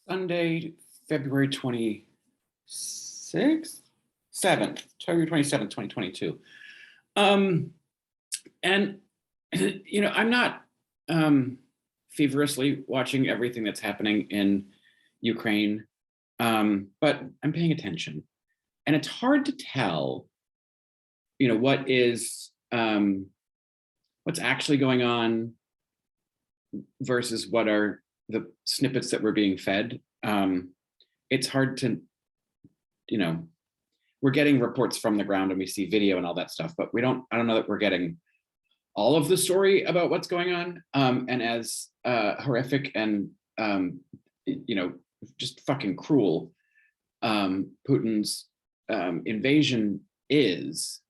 Sunday, February 27th, 2022. And, I'm not feverishly watching everything that's happening in Ukraine, but I'm paying attention. And it's hard to tell, what is, what's actually going on versus what are the snippets that we're being fed. It's hard to, we're getting reports from the ground and we see video and all that stuff, but I don't know that we're getting all of the story about what's going on. And as horrific and, just fucking cruel Putin's invasion is,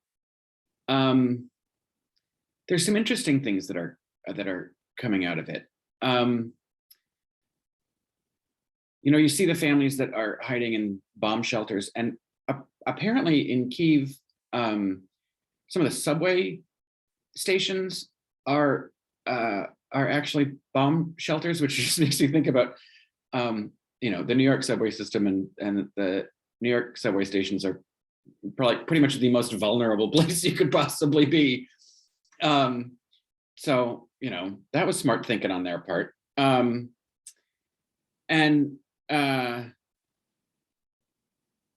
there's some interesting things that are coming out of it. You see the families that are hiding in bomb shelters, and apparently in Kyiv, some of the subway stations are actually bomb shelters, which just makes me think about, the New York subway system, and the New York subway stations are probably pretty much the most vulnerable place you could possibly be. So, that was smart thinking on their part. And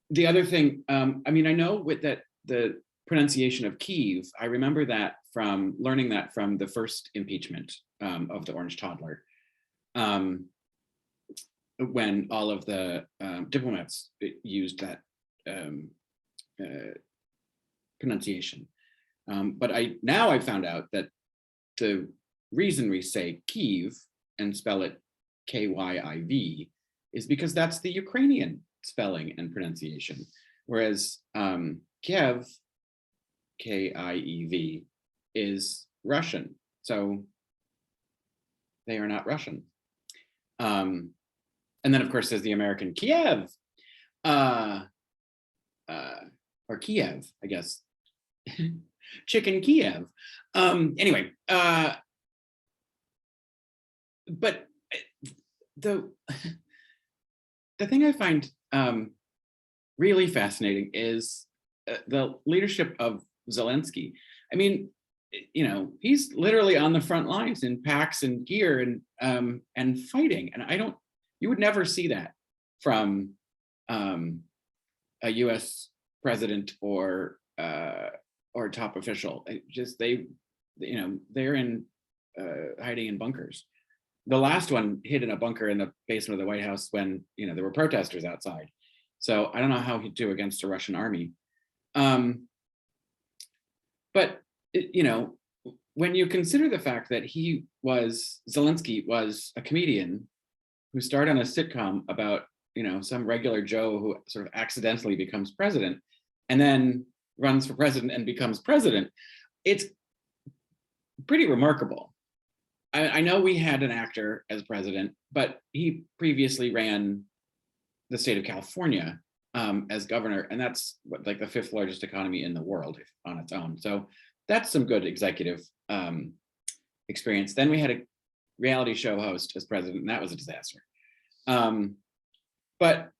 the other thing, I know with that, the pronunciation of Kyiv, I remember that from learning that from the first impeachment of the Orange Toddler, when all of the diplomats used that pronunciation. But I found out that the reason we say Kyiv and spell it Kyiv is because that's the Ukrainian spelling and pronunciation, whereas Kiev, Kiev, is Russian. So they are not Russian. And then, of course, there's the American Kiev, or Kiev, I guess. Chicken Kiev. Anyway, but the thing I find really fascinating is the leadership of Zelenskyy. He's literally on the front lines in packs and gear and fighting. And you would never see that from a U.S. president or top official. They're in hiding in bunkers. The last one hid in a bunker in the basement of the White House when there were protesters outside. So I don't know how he'd do against the Russian army. But when you consider the fact that Zelenskyy was a comedian who starred on a sitcom about some regular Joe who sort of accidentally becomes president and then runs for president and becomes president, it's pretty remarkable. I know we had an actor as president, but he previously ran the state of California as governor, and that's like the 5th largest economy in the world on its own. So that's some good executive experience. Then we had a reality show host as president, and that was a disaster. But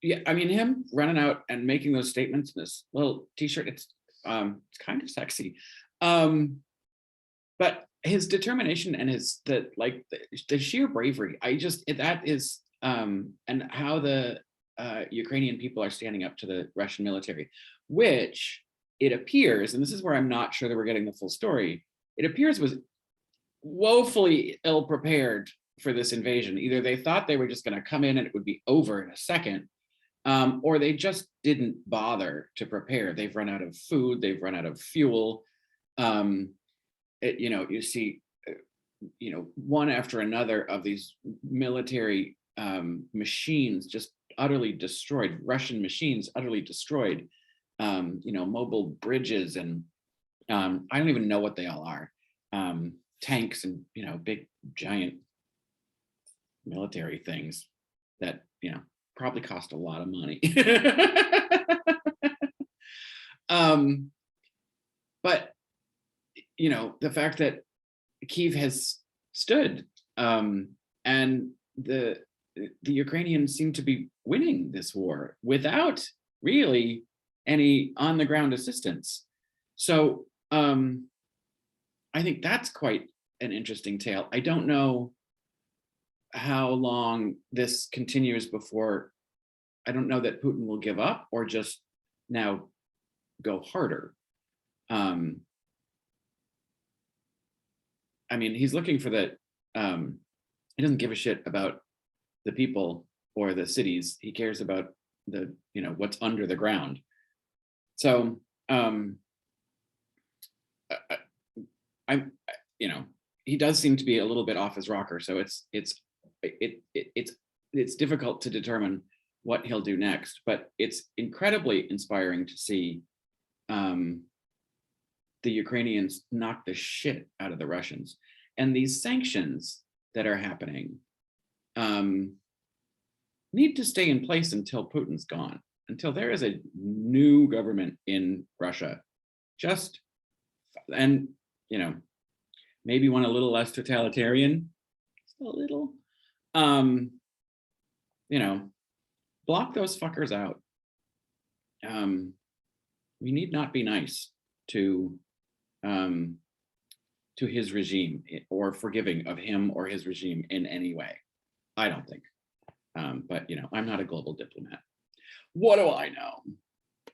him running out and making those statements in this little t-shirt, it's kind of sexy. But his determination and the sheer bravery, that is, and how the Ukrainian people are standing up to the Russian military, which it appears, and this is where I'm not sure that we're getting the full story, it appears was woefully ill prepared for this invasion. Either they thought they were just going to come in and it would be over in a second, or they just didn't bother to prepare. They've run out of food, they've run out of fuel. You see, one after another of these military machines just utterly destroyed, Russian machines utterly destroyed, mobile bridges, and I don't even know what they all are. Tanks and, big giant military things that, probably cost a lot of money. But, the fact that Kyiv has stood And the Ukrainians seem to be winning this war without really any on the ground assistance. So I think that's quite an interesting tale. I don't know how long this continues before. I don't know that Putin will give up or just now go harder. I mean, he's looking for the, he doesn't give a shit about the people or the cities. He cares about the, what's under the ground. So I'm, he does seem to be a little bit off his rocker. So it's difficult to determine what he'll do next, but it's incredibly inspiring to see the Ukrainians knock the shit out of the Russians. And these sanctions that are happening need to stay in place until Putin's gone, until there is a new government in Russia. And maybe one a little less totalitarian, just a little, block those fuckers out. We need not be nice to his regime or forgiving of him or his regime in any way. I don't think. But I'm not a global diplomat. What do I know?